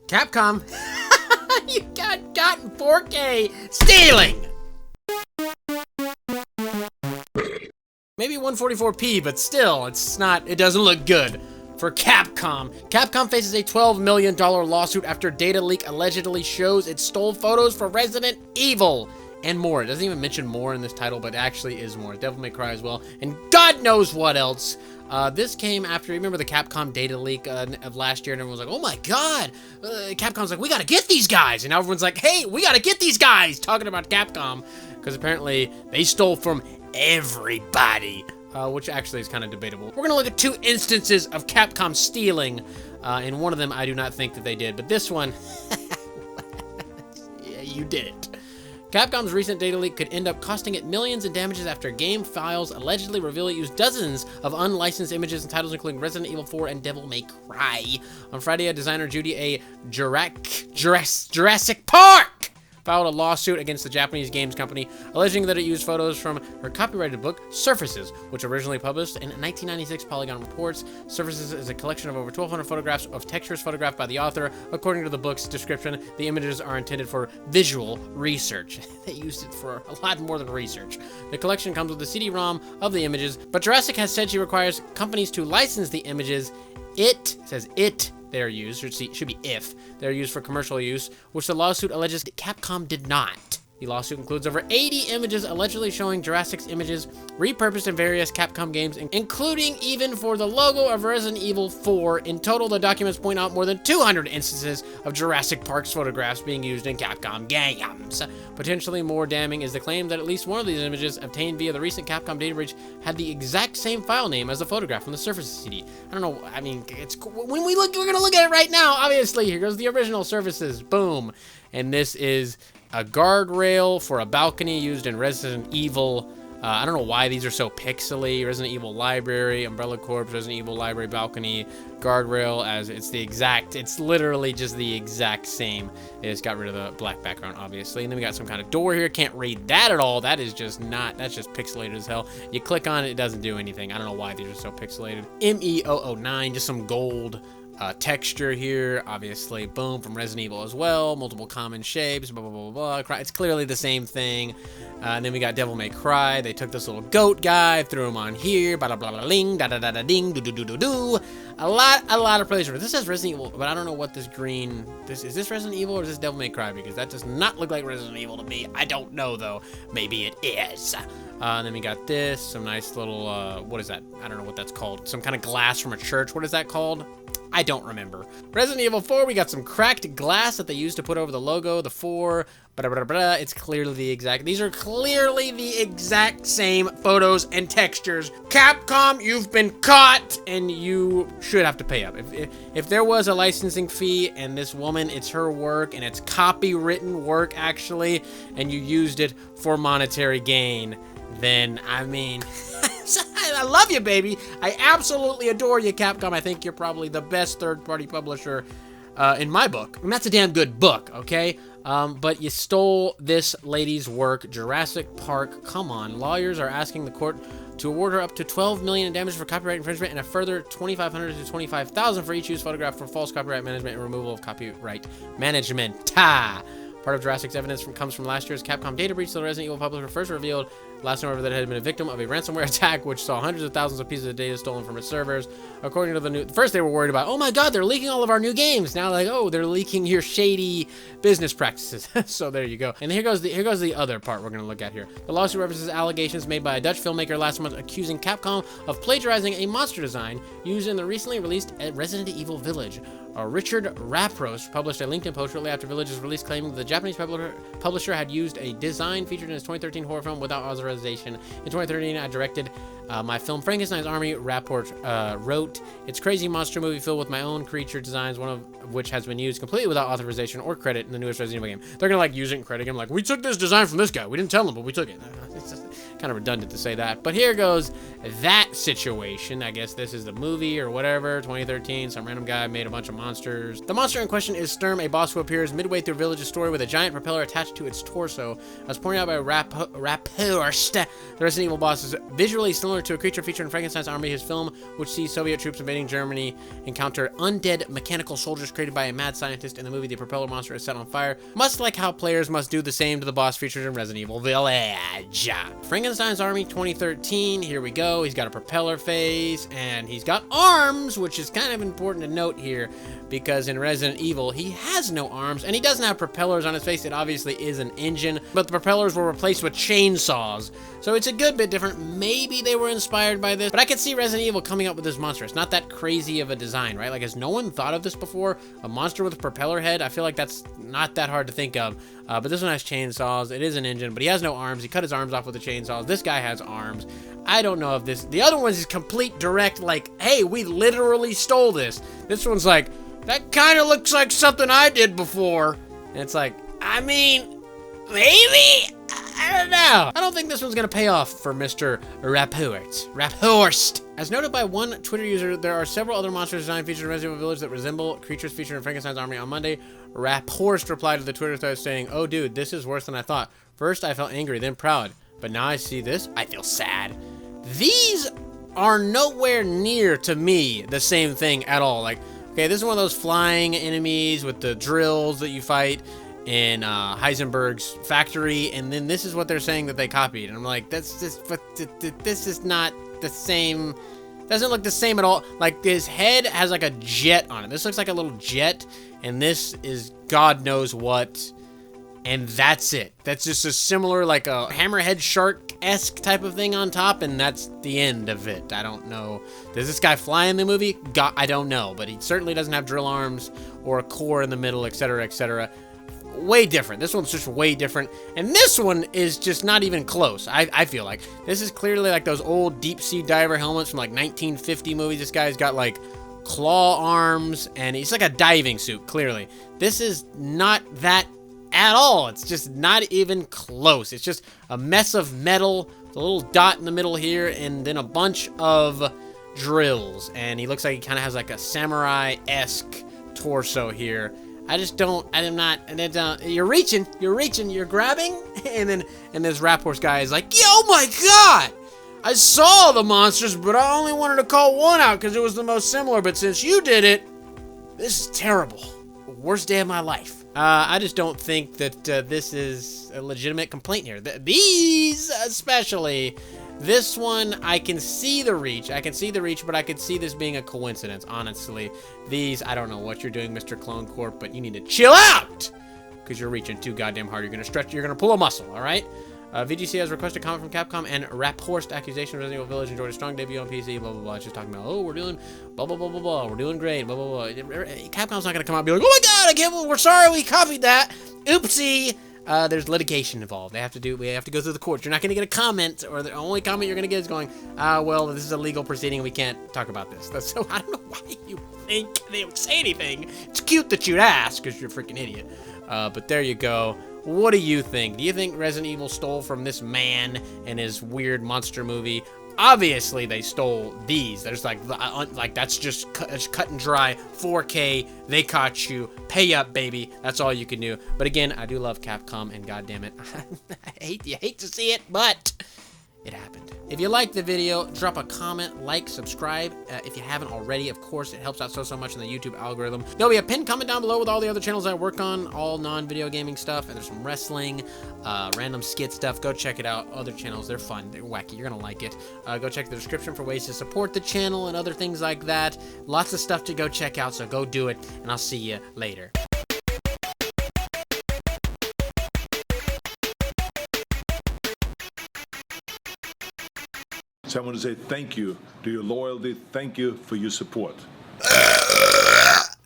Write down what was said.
Capcom, you got in 4K stealing! Maybe 144p, but still, it doesn't look good for Capcom. Capcom faces a $12 million lawsuit after data leak allegedly shows it stole photos for Resident Evil and more. It doesn't even mention more in this title, but actually is more. Devil May Cry as well, and God knows what else. This came after, remember the Capcom data leak of last year, and everyone was like, oh my god, Capcom's like, we gotta get these guys, and now everyone's like, hey, we gotta get these guys, talking about Capcom, because apparently they stole from everybody, which actually is kind of debatable. We're gonna look at two instances of Capcom stealing, and one of them I do not think that they did, but this one, yeah, you did it. Capcom's recent data leak could end up costing it millions in damages after game files allegedly reveal it used dozens of unlicensed images and titles including Resident Evil 4 and Devil May Cry. On Friday, a designer Judy A. Jurassic Park filed a lawsuit against the Japanese games company, alleging that it used photos from her copyrighted book, Surfaces, which originally published in 1996 Polygon Reports. Surfaces is a collection of over 1,200 photographs of textures photographed by the author. According to the book's description, the images are intended for visual research. They used it for a lot more than research. The collection comes with a CD-ROM of the images, but Jurassic has said she requires companies to license the images. It says it they're used, or should be if, they're used for commercial use, which the lawsuit alleges Capcom did not. The lawsuit includes over 80 images allegedly showing Jurassic's images repurposed in various Capcom games, including even for the logo of Resident Evil 4. In total, the documents point out more than 200 instances of Jurassic Park's photographs being used in Capcom games. Potentially more damning is the claim that at least one of these images obtained via the recent Capcom data breach had the exact same file name as the photograph from the Surfaces CD. I don't know, I mean, when we look, we're gonna look at it right now, obviously. Here goes the original Surfaces, boom. And this is a guardrail for a balcony used in Resident Evil. I don't know why these are so pixely. Resident Evil Library, Umbrella Corps, Resident Evil Library balcony, guardrail, as it's literally just the exact same. They just got rid of the black background, obviously. And then we got some kind of door here. Can't read that at all. That's just pixelated as hell. You click on it, it doesn't do anything. I don't know why these are so pixelated. ME009, just some gold texture here, obviously, boom, from Resident Evil as well, multiple common shapes, blah, blah, blah, blah, blah. It's clearly the same thing. And then we got Devil May Cry. They took this little goat guy, threw him on here, blah, blah, blah, blah, ling, da, da, da, da, ding, do, do, do, do, do. A lot of places. This says Resident Evil, but I don't know what this green, is this Resident Evil or is this Devil May Cry? Because that does not look like Resident Evil to me. I don't know, though. Maybe it is. And then we got this, some nice little, what is that? I don't know what that's called. Some kind of glass from a church. What is that called? I don't remember. Resident Evil 4, we got some cracked glass that they used to put over the logo, the 4, blah, blah, blah. It's clearly these are clearly the exact same photos and textures. Capcom, you've been caught, and you should have to pay up. If there was a licensing fee, and this woman, it's her work, and it's copywritten work, actually, and you used it for monetary gain, then, I mean, I love you, baby. I absolutely adore you, Capcom. I think you're probably the best third-party publisher in my book. And that's a damn good book, okay? But you stole this lady's work, Jurassic Park. Come on. Lawyers are asking the court to award her up to $12 million in damages for copyright infringement and a further $2,500 to $25,000 for each used photograph for false copyright management and removal of copyright management. Part of Jurassic's evidence comes from last year's Capcom data breach. The Resident Evil publisher first revealed last November that it had been a victim of a ransomware attack, which saw hundreds of thousands of pieces of data stolen from its servers. According to the new, first they were worried about, oh my god, they're leaking all of our new games. Now like, oh, they're leaking your shady business practices. So there you go. And here goes the other part we're going to look at here. The lawsuit references allegations made by a Dutch filmmaker last month accusing Capcom of plagiarizing a monster design used in the recently released Resident Evil Village. Richard Rapros published a LinkedIn post shortly after Village's release claiming that the Japanese publisher had used a design featured in his 2013 horror film without authorization. In 2013, I directed my film Frankenstein's Army. Rapport wrote, "It's a crazy monster movie filled with my own creature designs, one of which has been used completely without authorization or credit in the newest Resident Evil game." They're gonna like use it and credit him like, we took this design from this guy. We didn't tell him, but we took it. It's just kind of redundant to say that. But here goes that situation. I guess this is the movie or whatever, 2013. Some random guy made a bunch of monsters. The monster in question is Sturm, a boss who appears midway through Village's story with a giant propeller attached to its torso. As pointed out by Rapphorst, the Resident Evil boss is visually similar to a creature featured in Frankenstein's Army, his film, which sees Soviet troops invading Germany encounter undead mechanical soldiers created by a mad scientist. In the movie, the propeller monster is set on fire, much like how players must do the same to the boss featured in Resident Evil Village. Frankenstein's Army 2013, here we go. He's got a propeller face, and he's got arms, which is kind of important to note here, because in Resident Evil, he has no arms, and he doesn't have propellers on his face. It obviously is an engine, but the propellers were replaced with chainsaws, so it's a good bit different. Maybe they were inspired by this, but I could see Resident Evil coming up with this monster. It's not that crazy of a design, right? Like, has no one thought of this before? A monster with a propeller head? I feel like that's not that hard to think of, but this one has chainsaws. It is an engine, but he has no arms. He cut his arms off with the chainsaws. This guy has arms. I don't know if this... The other one's is complete direct, like, hey, we literally stole this. This one's like, that kind of looks like something I did before. And it's like, I mean, maybe? I don't know. I don't think this one's gonna pay off for Mr. Rapphorst. As noted by one Twitter user, there are several other monsters designed featured in Resident Evil Village that resemble creatures featured in Frankenstein's Army. On Monday, Rapphorst replied to the Twitter thread saying, "Oh dude, this is worse than I thought. First I felt angry, then proud. But now I see this, I feel sad." These are nowhere near, to me, the same thing at all. Like, okay, this is one of those flying enemies with the drills that you fight in Heisenberg's factory, and then this is what they're saying that they copied. And I'm like, that's just, but this is not the same. Doesn't look the same at all. Like, his head has like a jet on it. This looks like a little jet, and this is God knows what. And that's it. That's just a similar, like a hammerhead shark-esque type of thing on top, and that's the end of it. I don't know. Does this guy fly in the movie? God, I don't know, but he certainly doesn't have drill arms or a core in the middle, etc., etc. Way different. This one's just way different. And this one is just not even close, I feel like. This is clearly like those old deep-sea diver helmets from like 1950 movies. This guy's got like claw arms, and he's like a diving suit, clearly. This is not that at all. It's just not even close. It's just a mess of metal, a little dot in the middle here, and then a bunch of drills. And he looks like he kind of has like a samurai-esque torso here. I just don't, I'm not, and then you're reaching, you're grabbing, and this Rapphorst guy is like, oh my god! I saw the monsters, but I only wanted to call one out because it was the most similar, but since you did it, this is terrible. Worst day of my life. I just don't think that this is a legitimate complaint here. These, especially, this one, I can see the reach. But I could see this being a coincidence, honestly. These, I don't know what you're doing, Mr. Clone Corp, but you need to chill out! Because you're reaching too goddamn hard. You're going to stretch, you're going to pull a muscle, alright? VGC has requested comment from Capcom and Rapphorst accusations Resident Evil Village enjoyed a strong debut on PC, blah, blah, blah. It's just talking about, oh, we're doing blah, blah, blah, blah, blah. We're doing great, blah, blah, blah. Capcom's not going to come out and be like, oh my god, I can't, we're sorry we copied that. Oopsie. There's litigation involved. We have to go through the courts. You're not going to get a comment, or the only comment you're going to get is going, well, this is a legal proceeding. We can't talk about this. So I don't know why you think they would say anything. It's cute that you'd ask, because you're a freaking idiot. But there you go. What do you think? Do you think Resident Evil stole from this man and his weird monster movie? Obviously, they stole these. There's like that's just cut and dry. 4K. They caught you. Pay up, baby. That's all you can do. But again, I do love Capcom, and goddammit, you hate to see it, but it happened. If you liked the video, drop a comment, like, subscribe. If you haven't already, of course, it helps out so much in the YouTube algorithm. There'll be a pinned comment down below with all the other channels I work on, all non-video gaming stuff, and there's some wrestling, random skit stuff. Go check it out. Other channels, they're fun, they're wacky, you're gonna like it. Go check the description for ways to support the channel and other things like that. Lots of stuff to go check out, so go do it, and I'll see you later. So I want to say thank you to your loyalty. Thank you for your support.